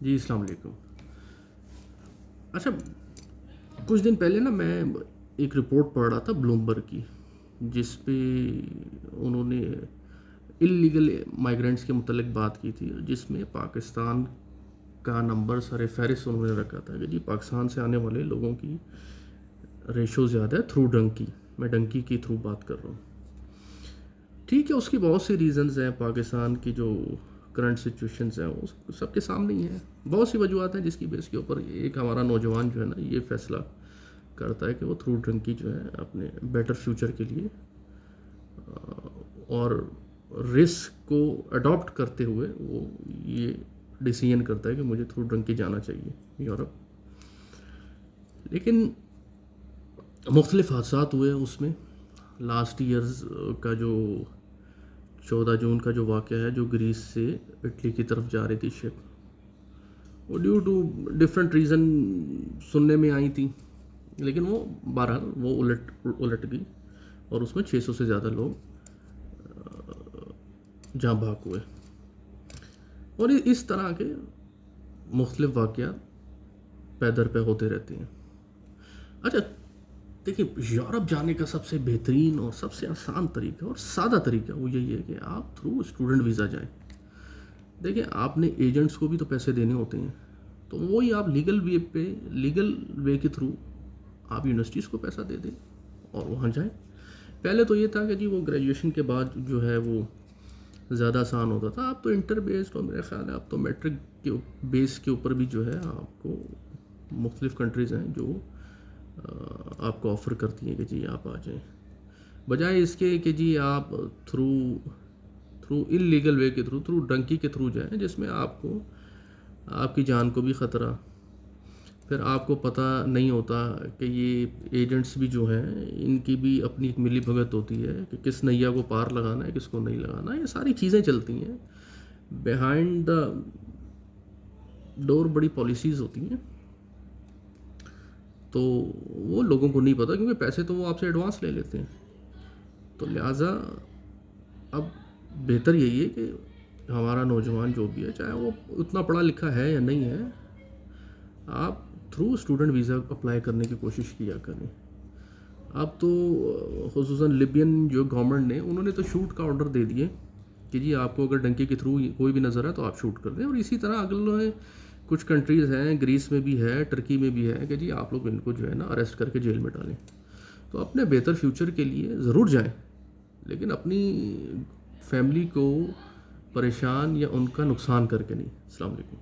جی السلام علیکم. اچھا، کچھ دن پہلے نا میں ایک رپورٹ پڑھ رہا تھا بلومبرگ کی، جس پہ انہوں نے اللیگل مائیگرینٹس کے متعلق بات کی تھی، جس میں پاکستان کا نمبر سر فہرست انہوں نے رکھا تھا کہ جی پاکستان سے آنے والے لوگوں کی ریشو زیادہ ہے تھرو ڈنکی. میں ڈنکی کے تھرو بات کر رہا ہوں. ٹھیک ہے، اس کی بہت سی ریزنز ہیں. پاکستان کی جو کرنٹ سچویشنز ہیں وہ سب کے سامنے ہی ہیں. بہت سی وجوہات ہیں جس کی بیس کے اوپر ایک ہمارا نوجوان جو ہے نا یہ فیصلہ کرتا ہے کہ وہ تھرو ڈرنکی جو ہے اپنے بیٹر فیوچر کے لیے اور رسک کو اڈاپٹ کرتے ہوئے وہ یہ ڈیسیژن کرتا ہے کہ مجھے تھرو ڈرنکی جانا چاہیے یورپ. لیکن مختلف حادثات ہوئے اس میں. لاسٹ ایئرز کا جو 14 جون کا جو واقعہ ہے، جو گریس سے اٹلی کی طرف جا رہی تھی شپ، وہ ڈیو ٹو ڈفرینٹ ریزن سننے میں آئی تھیں، لیکن وہ بہرحال وہ الٹ گئی اور اس میں 600 سے زیادہ لوگ جاں بحق ہوئے. اور اس طرح کے مختلف واقعات پے در پہ ہوتے رہتے ہیں. اچھا دیکھیں، یورپ جانے کا سب سے بہترین اور سب سے آسان طریقہ اور سادہ طریقہ وہ یہی ہے کہ آپ تھرو اسٹوڈنٹ ویزا جائیں. دیکھیں، آپ نے ایجنٹس کو بھی تو پیسے دینے ہوتے ہیں، تو وہی آپ لیگل وے کے تھرو آپ یونیورسٹیز کو پیسہ دے دیں اور وہاں جائیں. پہلے تو یہ تھا کہ جی وہ گریجویشن کے بعد جو ہے وہ زیادہ آسان ہوتا تھا. اب تو انٹر بیسڈ اور میرا خیال ہے اب تو میٹرک کے بیس کے اوپر بھی جو ہے آپ کو مختلف کنٹریز ہیں جو آپ کو آفر کرتی ہیں کہ جی آپ آ جائیں، بجائے اس کے کہ جی آپ تھرو اللیگل وے کے تھرو ڈنکی کے تھرو جائیں، جس میں آپ کو آپ کی جان کو بھی خطرہ. پھر آپ کو پتہ نہیں ہوتا کہ یہ ایجنٹس بھی جو ہیں ان کی بھی اپنی ایک ملی بھگت ہوتی ہے کہ کس نیا کو پار لگانا ہے، کس کو نہیں لگانا. یہ ساری چیزیں چلتی ہیں بیہائنڈ دا ڈور. بڑی پالیسیز ہوتی ہیں، تو وہ لوگوں کو نہیں پتہ کیونکہ پیسے تو وہ آپ سے ایڈوانس لے لیتے ہیں. تو لہٰذا اب بہتر یہی ہے کہ ہمارا نوجوان جو بھی ہے، چاہے وہ اتنا پڑھا لکھا ہے یا نہیں ہے، آپ تھرو اسٹوڈنٹ ویزا اپلائی کرنے کی کوشش کیا کریں. اب تو خصوصاً لیبین جو گورنمنٹ نے انہوں نے تو شوٹ کا آرڈر دے دیے کہ جی آپ کو اگر ڈنکی کے تھرو کوئی بھی نظر ہے تو آپ شوٹ کر دیں. اور اسی طرح اگر کچھ کنٹریز ہیں، گریس میں بھی ہے، ٹرکی میں بھی ہے، کہ جی آپ لوگ ان کو جو ہے نا اریسٹ کر کے جیل میں ڈالیں. تو اپنے بہتر فیوچر کے لیے ضرور جائیں، لیکن اپنی فیملی کو پریشان یا ان کا نقصان کر کے نہیں. السلام علیکم.